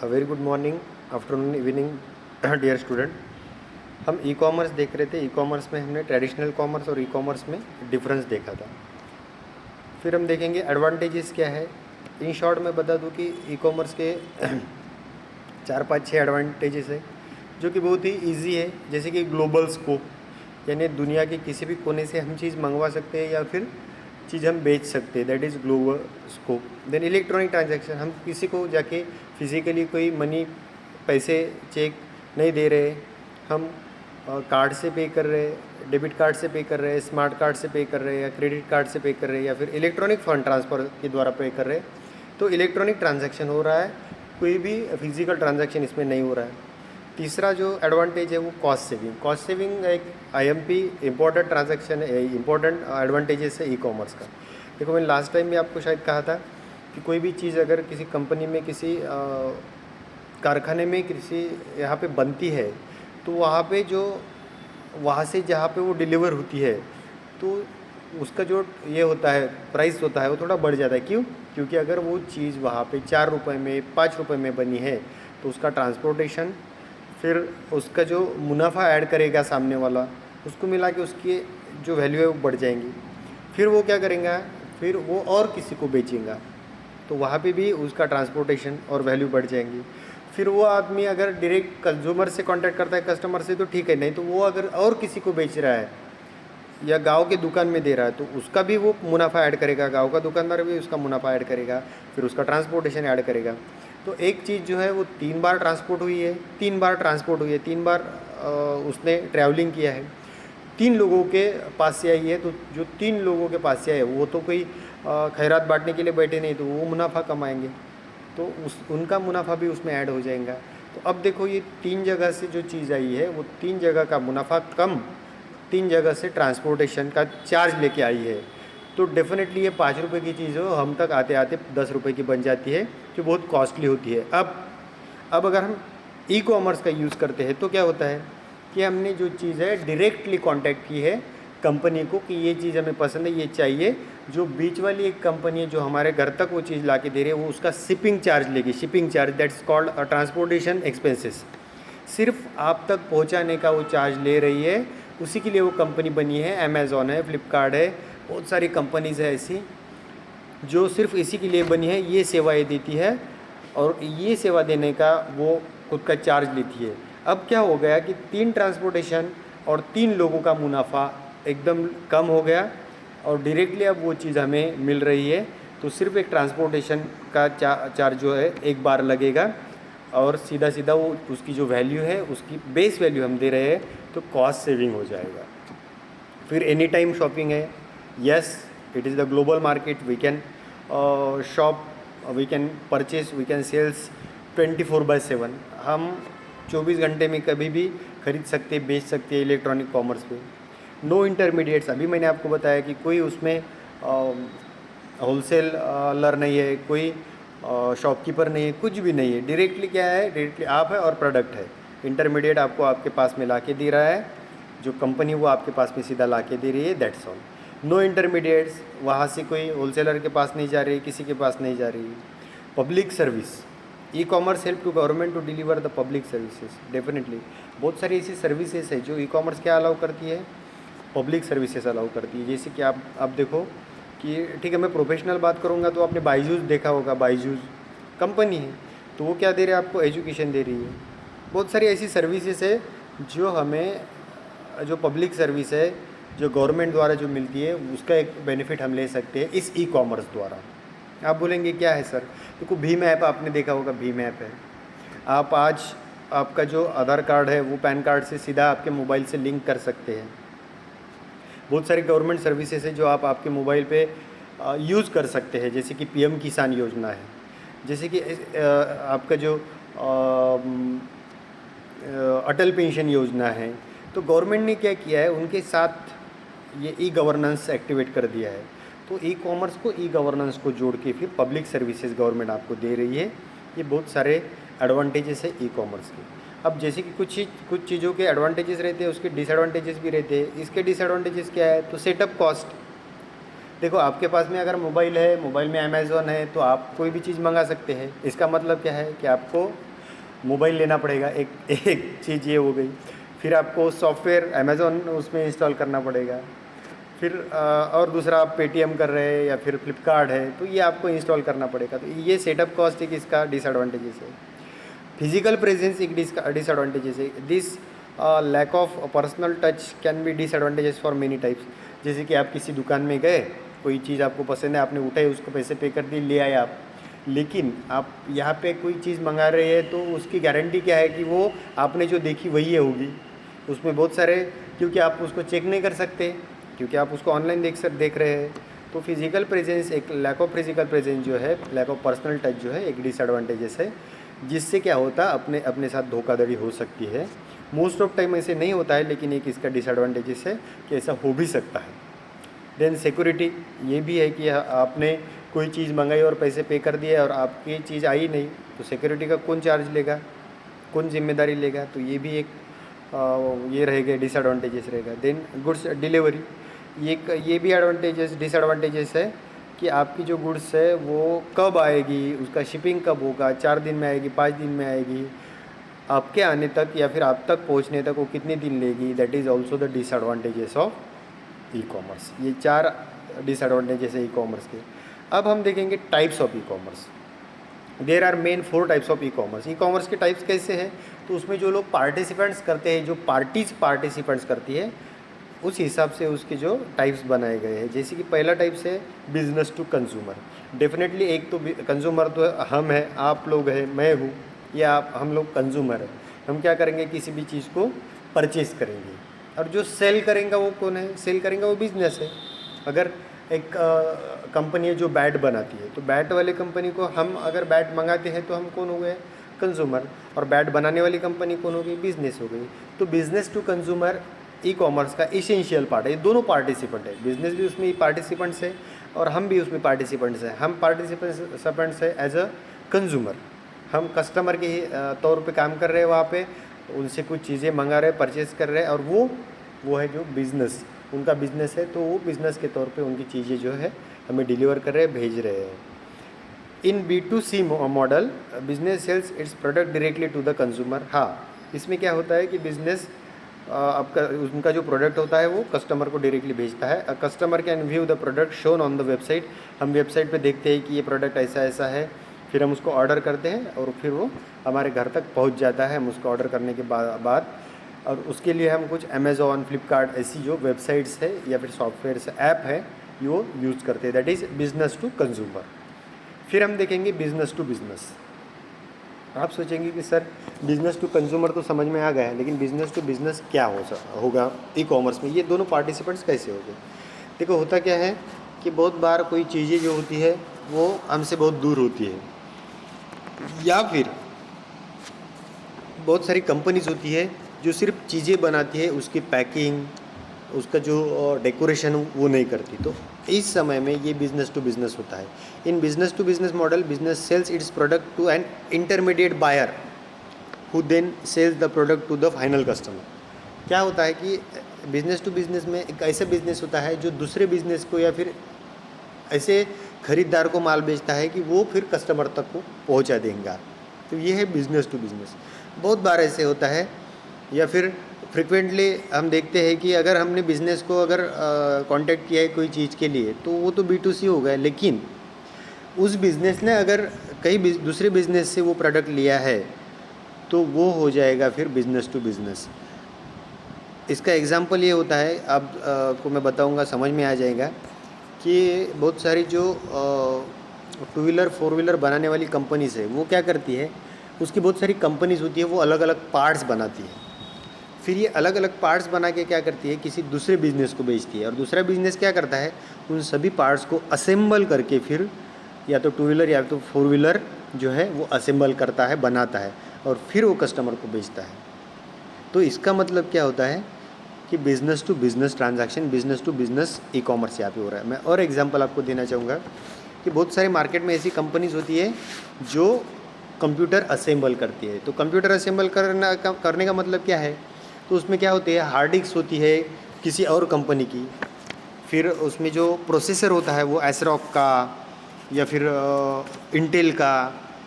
Very good morning, afternoon, evening dear student. हम e commerce देख रहे थे। ई कॉमर्स में हमने ट्रेडिशनल कॉमर्स और ई कॉमर्स में डिफरेंस देखा था। फिर हम देखेंगे एडवांटेजेस क्या है। इन शॉर्ट में बता दूं कि ई कॉमर्स के 4 5 6 एडवांटेजेस है जो कि बहुत ही इजी है। जैसे कि ग्लोबल स्कोप, यानी दुनिया के किसी भी कोने से हम चीज़ मंगवा सकते हैं या फिर चीज़ हम बेच सकते हैं, that is global scope. Then electronic transaction, हम किसी को जाके फिजिकली कोई मनी, पैसे, चेक नहीं दे रहे, हम कार्ड से पे कर रहे हैं, डेबिट कार्ड से पे कर रहे हैं, स्मार्ट कार्ड से पे कर रहे हैं, या क्रेडिट कार्ड से पे कर रहे हैं, या फिर इलेक्ट्रॉनिक फ़ंड ट्रांसफ़र के द्वारा पे कर रहे हैं, तो इलेक्ट्रॉनिक ट्रांजैक्शन हो रहा है, कोई भी फिजिकल ट्रांजैक्शन इसमें नहीं हो रहा है। तीसरा जो एडवांटेज है वो कॉस्ट सेविंग। कॉस्ट सेविंग एक आईएमपी इम्पोर्टेंट ट्रांजैक्शन है, इम्पोर्टेंट एडवांटेजेस है ई कॉमर्स का। देखो, मैंने लास्ट टाइम भी आपको शायद कहा था कि कोई भी चीज़ अगर किसी कंपनी में, किसी कारखाने में, किसी यहाँ पे बनती है, तो वहाँ पे जो, वहाँ से जहाँ पे वो डिलीवर होती है, तो उसका जो ये होता है, प्राइस होता है, वो थोड़ा बढ़ जाता है। क्यों? क्योंकि अगर वो चीज़ वहाँ पे 4 रुपये में, 5 रुपये में बनी है, तो उसका ट्रांसपोर्टेशन, फिर उसका जो मुनाफा ऐड करेगा सामने वाला, उसको मिला के उसकी जो वैल्यू है वो बढ़ जाएंगी। फिर वो क्या करेगा, फिर वो और किसी को बेचेगा, तो वहाँ पे भी उसका ट्रांसपोर्टेशन और वैल्यू बढ़ जाएंगी। फिर वो आदमी अगर डायरेक्ट कंज्यूमर से कांटेक्ट करता है, कस्टमर से, तो ठीक है, नहीं तो वो अगर और किसी को बेच रहा है या गांव के दुकान में दे रहा है, तो उसका भी वो मुनाफा ऐड करेगा, गांव का दुकानदार भी उसका मुनाफा ऐड करेगा, फिर उसका ट्रांसपोर्टेशन ऐड करेगा। तो एक चीज़ जो है वो 3 बार ट्रांसपोर्ट हुई है, 3 बार ट्रांसपोर्ट हुई है, 3 बार उसने ट्रैवलिंग किया है, 3 लोगों के पास से आई है। तो जो 3 लोगों के पास से आए, वो तो कोई खैरात बांटने के लिए बैठे नहीं, तो वो मुनाफा कमाएंगे, तो उनका मुनाफा भी उसमें ऐड हो जाएगा। तो अब देखो, ये 3 जगह से जो चीज़ आई है, वो 3 जगह का मुनाफा कम, 3 जगह से ट्रांसपोर्टेशन का चार्ज लेके आई है। तो डेफिनेटली ये 5 रुपये की चीज़ हो, हम तक आते आते 10 रुपये की बन जाती है, जो बहुत कॉस्टली होती है। अब अगर हम ई कॉमर्स का यूज़ करते हैं, तो क्या होता है कि हमने जो चीज़ है डायरेक्टली कांटेक्ट की है कंपनी को कि ये चीज़ हमें पसंद है, ये चाहिए। जो बीच वाली एक कंपनी है जो हमारे घर तक वो चीज़ ला के दे रही है, वो उसका शिपिंग चार्ज लेगी, shipping charge, that's called transportation expenses. सिर्फ आप तक पहुंचाने का वो चार्ज ले रही है, उसी के लिए वो कंपनी बनी है। अमेज़ॉन है, फ्लिपकार्ट है, बहुत सारी कंपनीज़ है ऐसी जो सिर्फ इसी के लिए बनी है, ये सेवाएं देती है, और ये सेवा देने का वो खुद का चार्ज लेती है। अब क्या हो गया कि 3 ट्रांसपोर्टेशन और 3 लोगों का मुनाफा एकदम कम हो गया, और डायरेक्टली अब वो चीज़ हमें मिल रही है। तो सिर्फ एक ट्रांसपोर्टेशन का चार्ज जो है एक बार लगेगा, और सीधा सीधा वो उसकी जो वैल्यू है, उसकी बेस वैल्यू हम दे रहे हैं, तो कॉस्ट सेविंग हो जाएगा। फिर एनी टाइम शॉपिंग है। Yes, it is the global market, we can shop, we can purchase, we can sales 24/7। हम 24 घंटे में कभी भी खरीद सकते, बेच सकते हैं इलेक्ट्रॉनिक कॉमर्स पे। नो इंटरमीडिएट्स, अभी मैंने आपको बताया कि कोई उसमें होलसेलर नहीं है, कोई शॉपकीपर नहीं है, कुछ भी नहीं है। डायरेक्टली क्या है, डायरेक्टली आप है और प्रोडक्ट है। इंटरमीडिएट आपको आपके पास में ला के दे रहा है, जो कंपनी वो आपके पास में सीधा ला के दे रही है, दैट्स ऑल। नो इंटरमीडिएट्स, वहाँ से कोई होलसेलर के पास नहीं जा रही, किसी के पास नहीं जा रही। Public service, e commerce help to government to deliver the public services. Definitely बहुत सारी ऐसी सर्विसेज है जो ई कॉमर्स क्या अलाउ करती है, पब्लिक सर्विसेज अलाउ करती है। जैसे कि आप देखो कि ठीक है, मैं प्रोफेशनल बात करूँगा तो आपने बायजूस देखा होगा। बायजूस कंपनी है, तो वो क्या दे रहे हैं आपको, एजुकेशन दे रही है। बहुत सारी ऐसी सर्विसेज है जो हमें, जो पब्लिक सर्विस है, जो गवर्नमेंट द्वारा जो मिलती है, उसका एक बेनिफिट हम ले सकते हैं इस ई कॉमर्स द्वारा। आप बोलेंगे क्या है सर? देखो, भीम ऐप आपने देखा होगा, भीम ऐप है। आप आज आपका जो आधार कार्ड है वो पैन कार्ड से सीधा आपके मोबाइल से लिंक कर सकते हैं। बहुत सारी गवर्नमेंट सर्विसेज है जो आप आपके मोबाइल पे यूज़ कर सकते हैं, जैसे कि पीएम किसान योजना है, जैसे कि आपका जो अटल पेंशन योजना है। तो गवर्नमेंट ने क्या किया है, उनके साथ ये ई गवर्नेंस एक्टिवेट कर दिया है। तो ई कॉमर्स को, ई गवर्नेंस को जोड़ के फिर पब्लिक सर्विसेज गवर्नमेंट आपको दे रही है। ये बहुत सारे एडवांटेजेस है ई कॉमर्स के। अब जैसे कि कुछ चीज़ों के एडवांटेजेस रहते हैं, उसके डिसएडवांटेजेस भी रहते हैं। इसके डिसएडवांटेजेस क्या है, तो सेटअप कॉस्ट। देखो, आपके पास में अगर मोबाइल है, मोबाइल में अमेज़ॉन है, तो आप कोई भी चीज़ मंगा सकते हैं। इसका मतलब क्या है कि आपको मोबाइल लेना पड़ेगा, एक एक चीज़ ये हो गई। फिर आपको सॉफ्टवेयर अमेज़ॉन उसमें इंस्टॉल करना पड़ेगा। फिर और दूसरा आप पेटीएम कर रहे हैं या फिर फ्लिपकार्ट है तो ये आपको इंस्टॉल करना पड़ेगा। तो ये सेटअप कॉस्ट एक इसका डिसएडवांटेजेस है। फिजिकल प्रेजेंस एक डिसएडवांटेजेस है। This lack of personal touch can be disadvantages for many types. जैसे कि आप किसी दुकान में गए, कोई चीज़ आपको पसंद है, आपने उठाई, उसको पैसे पे कर दिए, ले आए आप, लेकिन आप यहाँ पे कोई चीज़ मंगा रहे हैं तो उसकी गारंटी क्या है कि वो आपने जो देखी वही होगी। उसमें बहुत सारे, क्योंकि आप उसको चेक नहीं कर सकते, क्योंकि आप उसको ऑनलाइन देख रहे हैं। तो फिजिकल प्रेजेंस, एक लैक ऑफ फिजिकल प्रेजेंस जो है, लैक ऑफ पर्सनल टच जो है, एक डिसएडवांटेजेस है, जिससे क्या होता है अपने साथ धोखाधड़ी हो सकती है। मोस्ट ऑफ टाइम ऐसे नहीं होता है, लेकिन एक इसका डिसएडवांटेजेस है कि ऐसा हो भी सकता है। देन सिक्योरिटी ये भी है कि आपने कोई चीज़ मंगाई और पैसे पे कर दिए और आपकी चीज़ आई नहीं, तो सिक्योरिटी का कौन चार्ज लेगा, कौन जिम्मेदारी लेगा? तो ये भी एक ये रहेगा, डिसएडवांटेजेस रहेगा। देन गुड्स डिलीवरी, ये भी डिसएडवांटेजेस है कि आपकी जो गुड्स है वो कब आएगी, उसका शिपिंग कब होगा, 4 दिन में आएगी, 5 दिन में आएगी, आपके आने तक या फिर आप तक पहुंचने तक वो कितने दिन लेगी। That is also the disadvantages of e commerce. ये 4 डिसएडवांटेजेस है ई कॉमर्स के। अब हम देखेंगे types of e commerce. There are main 4 types of e commerce. E commerce के टाइप्स कैसे हैं? तो उसमें जो लोग पार्टिसिपेंट्स करते हैं, जो पार्टिसिपेंट्स करती है, उस हिसाब से उसके जो टाइप्स बनाए गए हैं। जैसे कि पहला टाइप्स है बिजनेस टू कंज्यूमर। डेफिनेटली एक तो कंज्यूमर तो हम हैं, आप लोग हैं, मैं हूँ, या हम लोग कंज्यूमर हैं। हम क्या करेंगे, किसी भी चीज़ को परचेज़ करेंगे। और जो सेल करेंगे वो कौन है? सेल करेंगे वो बिजनेस है। अगर एक कंपनी है जो बैट बनाती है, तो बैट वाली कंपनी को हम अगर बैट मंगाते हैं तो हम कौन हो गए? कंज्यूमर। और बैट बनाने वाली कंपनी कौन हो गई? बिजनेस हो गई। तो business to consumer e commerce का एसेंशियल पार्ट है। ये दोनों पार्टिसिपेंट है, बिजनेस भी उसमें पार्टिसिपेंट्स है और हम भी उसमें पार्टिसिपेंट्स हैं। हम पार्टिसिपेंट्स है एज अ कंज्यूमर, हम कस्टमर के तौर पे काम कर रहे हैं, वहाँ पे उनसे कुछ चीज़ें मंगा रहे हैं, परचेज़ कर रहे हैं, और वो है जो बिज़नेस, उनका बिज़नेस है, तो वो बिज़नेस के तौर पे उनकी चीज़ें जो है हमें डिलीवर कर रहे हैं, भेज रहे हैं। In B2C model, business sales its product directly to the consumer. हाँ, इसमें क्या होता है कि बिजनेस आपका उनका जो प्रोडक्ट होता है वो कस्टमर को डायरेक्टली भेजता है। A customer can view the product shown on the website. हम वेबसाइट पे देखते हैं कि ये प्रोडक्ट ऐसा ऐसा है, फिर हम उसको ऑर्डर करते हैं और फिर वो हमारे घर तक पहुंच जाता है। हम उसको ऑर्डर करने के बाद और उसके लिए हम कुछ अमेज़ॉन, फ्लिपकार्ट ऐसी जो वेबसाइट्स है या फिर सॉफ्टवेयर ऐप है वो यूज़ करते हैं। That is business to consumer. फिर हम देखेंगे बिजनेस टू बिजनेस। आप सोचेंगे कि सर बिज़नेस टू कंज्यूमर तो समझ में आ गया है, लेकिन बिज़नेस टू बिज़नेस क्या होगा ई कॉमर्स में? ये दोनों पार्टिसिपेंट्स कैसे होंगे? देखो, होता क्या है कि बहुत बार कोई चीज़ें जो होती है वो हमसे बहुत दूर होती है, या फिर बहुत सारी कंपनीज होती है जो सिर्फ चीज़ें बनाती है, उसकी पैकिंग, उसका जो डेकोरेशन वो नहीं करती। तो इस समय में ये बिज़नेस टू बिज़नेस होता है। In business to business model, business sales its product to an intermediate buyer who then sales the product to the final customer. क्या होता है कि बिज़नेस टू बिज़नेस में एक ऐसा बिज़नेस होता है जो दूसरे बिज़नेस को या फिर ऐसे खरीदार को माल बेचता है कि वो फिर कस्टमर तक को पहुंचा देंगे। तो ये है बिज़नेस टू बिज़नेस। बहुत बार ऐसे होता है, या फिर फ्रिक्वेंटली हम देखते हैं कि अगर हमने बिज़नेस को अगर कांटेक्ट किया है कोई चीज़ के लिए, तो वो तो B2C हो गया, लेकिन उस बिज़नेस ने अगर कई दूसरे बिज़नेस से वो प्रोडक्ट लिया है तो वो हो जाएगा फिर बिज़नेस टू बिज़नेस। इसका एग्जांपल ये होता है, आप को मैं बताऊंगा, समझ में आ जाएगा कि बहुत सारी जो 2 व्हीलर 4 व्हीलर बनाने वाली कंपनीज है वो क्या करती है, उसकी बहुत सारी कंपनीज होती है, वो अलग अलग पार्ट्स बनाती है। फिर ये अलग अलग पार्ट्स बना के क्या करती है, किसी दूसरे बिज़नेस को बेचती है, और दूसरा बिज़नेस क्या करता है, उन सभी पार्ट्स को असेंबल करके फिर या तो 2 व्हीलर या तो 4 व्हीलर जो है वो असेंबल करता है, बनाता है, और फिर वो कस्टमर को बेचता है। तो इसका मतलब क्या होता है कि business to business transaction, business to business e commerce यहाँ पे हो रहा है। मैं और एग्जांपल आपको देना चाहूँगा कि बहुत सारे मार्केट में ऐसी कंपनीज होती है जो कंप्यूटर असेंबल करती है। तो कंप्यूटर असेंबल करने का मतलब क्या है, तो उसमें क्या होती है, हार्ड डिस्क होती है किसी और कंपनी की, फिर उसमें जो प्रोसेसर होता है वो एसरॉक का या फिर इंटेल का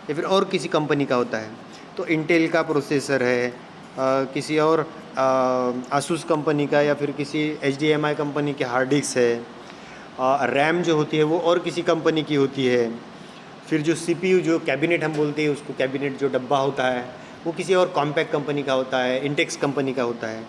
या फिर और किसी कंपनी का होता है। तो इंटेल का प्रोसेसर है, किसी और आसूस कंपनी का या फिर किसी HDMI कंपनी के हार्ड डिस्क है, रैम जो होती है वो और किसी कंपनी की होती है, फिर जो CPU जो कैबिनेट हम बोलते हैं उसको, कैबिनेट जो डब्बा होता है वो किसी और कॉम्पैक्ट कंपनी का होता है, इंटेक्स कंपनी का होता है।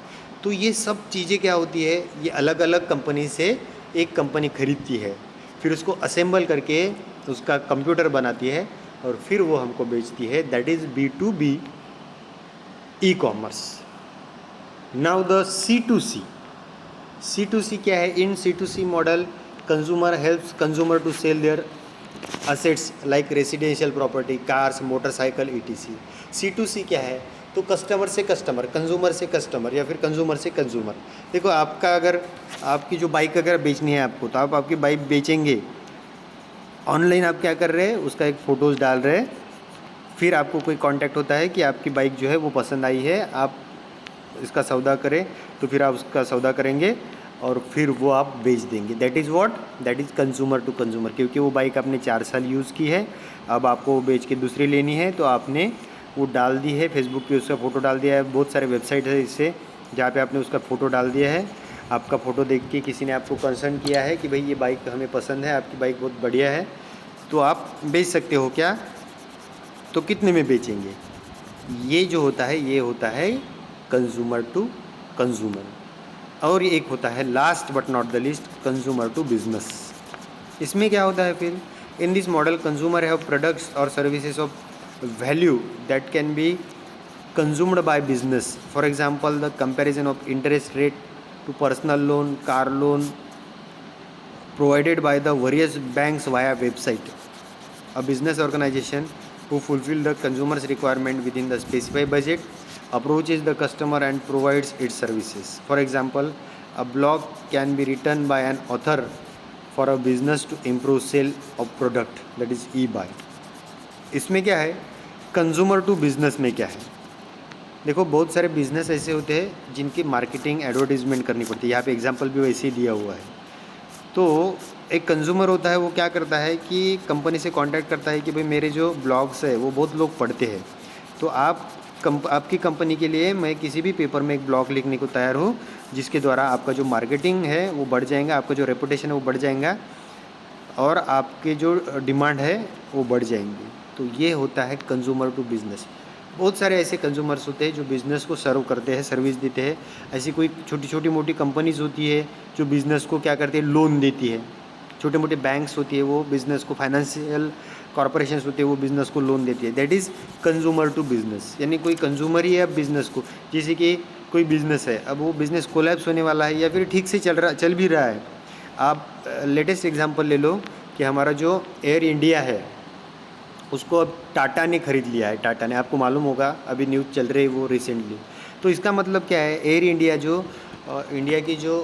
तो ये सब चीज़ें क्या होती है, ये अलग अलग कंपनी से एक कंपनी खरीदती है, फिर उसको असेंबल करके उसका कंप्यूटर बनाती है और फिर वो हमको बेचती है। That is B2B e commerce. Now the C2C। C2C क्या है? In C2C model consumer helps consumer to sell their assets like residential property, cars, motorcycle ETC। C2C क्या है? तो कस्टमर से कस्टमर, कंज्यूमर से कस्टमर या फिर कंज्यूमर से कंज्यूमर। देखो आपका अगर आपकी जो बाइक अगर बेचनी है आपको, तो आप आपकी बाइक बेचेंगे, ऑनलाइन आप क्या कर रहे हैं, उसका एक फ़ोटोज़ डाल रहे हैं, फिर आपको कोई कांटेक्ट होता है कि आपकी बाइक जो है वो पसंद आई है, आप इसका सौदा करें, तो फिर आप उसका सौदा करेंगे और फिर वो आप बेच देंगे। That is what? That is consumer to consumer. क्योंकि वो बाइक आपने 4 साल यूज़ की है, अब आपको वो बेच के दूसरी लेनी है, तो आपने वो डाल दी है फेसबुक पे, उसका फ़ोटो डाल दिया है। बहुत सारे वेबसाइट है इससे जहाँ पे आपने उसका फ़ोटो डाल दिया है, आपका फ़ोटो देख के किसी ने आपको कंसर्न किया है कि भाई ये बाइक हमें पसंद है, आपकी बाइक बहुत बढ़िया है, तो आप बेच सकते हो क्या? तो कितने में बेचेंगे? ये जो होता है ये होता है कंज्यूमर टू कंज्यूमर। और ये एक होता है last but not the least, consumer to business. इसमें क्या होता है फिर? In this model consumer have products और services of value that can be consumed by business. For example the comparison of interest rate to personal loan, car loan provided by the various banks via website. A business organization who fulfill the consumer's requirement within the specified budget approaches the customer and provides its services. For example, a blog can be written by an author for a business to improve sale of product, that is e-buy. इसमें क्या है? Consumer to business में क्या है? देखो बहुत सारे business ऐसे होते हैं जिनकी मार्केटिंग एडवर्टीजमेंट करनी पड़ती है। यहाँ पे एग्जांपल भी वैसे ही दिया हुआ है। तो एक कंज्यूमर होता है, वो क्या करता है कि कंपनी से कांटेक्ट करता है कि भाई मेरे जो ब्लॉग्स है वो बहुत लोग पढ़ते हैं, तो आपकी कंपनी के लिए मैं किसी भी पेपर में एक ब्लॉग लिखने को तैयार हूँ, जिसके द्वारा आपका जो मार्केटिंग है वो बढ़ जाएगा, आपका जो रेपुटेशन है वो बढ़ जाएगा और आपके जो डिमांड है वो बढ़ जाएंगी। तो ये होता है कंज्यूमर टू बिज़नेस। बहुत सारे ऐसे कंज्यूमर्स होते हैं जो बिज़नेस को सर्व करते हैं, सर्विस देते हैं। ऐसी कोई छोटी छोटी मोटी कंपनीज़ होती है जो बिज़नेस को क्या करती है, लोन देती है। छोटे मोटे बैंक्स होती है वो बिज़नेस को, फाइनेंशियल कॉरपोरेशंस होती है वो बिज़नेस को लोन देती है। That is consumer to business. यानी कोई कंज्यूमर ही है अब बिज़नेस को, जैसे कि कोई बिज़नेस है, अब वो बिज़नेस कोलैप्स होने वाला है या फिर ठीक से चल भी रहा है। आप लेटेस्ट एग्जांपल ले लो कि हमारा जो एयर इंडिया है उसको अब टाटा ने ख़रीद लिया है। टाटा ने, आपको मालूम होगा, अभी न्यूज़ चल रही है वो रिसेंटली। तो इसका मतलब क्या है? एयर इंडिया जो इंडिया की जो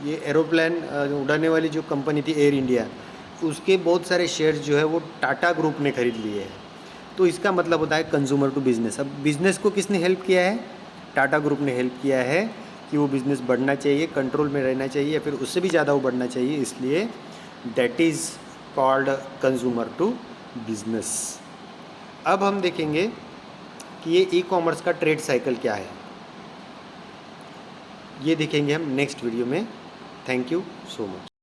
ये एरोप्लेन उड़ाने वाली जो कंपनी थी एयर इंडिया, उसके बहुत सारे शेयर्स जो है वो टाटा ग्रुप ने खरीद लिए हैं। तो इसका मतलब होता है कंज्यूमर टू बिज़नेस। अब बिज़नेस को किसने हेल्प किया है? टाटा ग्रुप ने हेल्प किया है कि वो बिज़नेस बढ़ना चाहिए, कंट्रोल में रहना चाहिए या फिर उससे भी ज़्यादा वो बढ़ना चाहिए, इसलिए that is called consumer to business. अब हम देखेंगे कि ये ई कॉमर्स का ट्रेड साइकिल क्या है, ये देखेंगे हम नेक्स्ट वीडियो में। Thank you so much.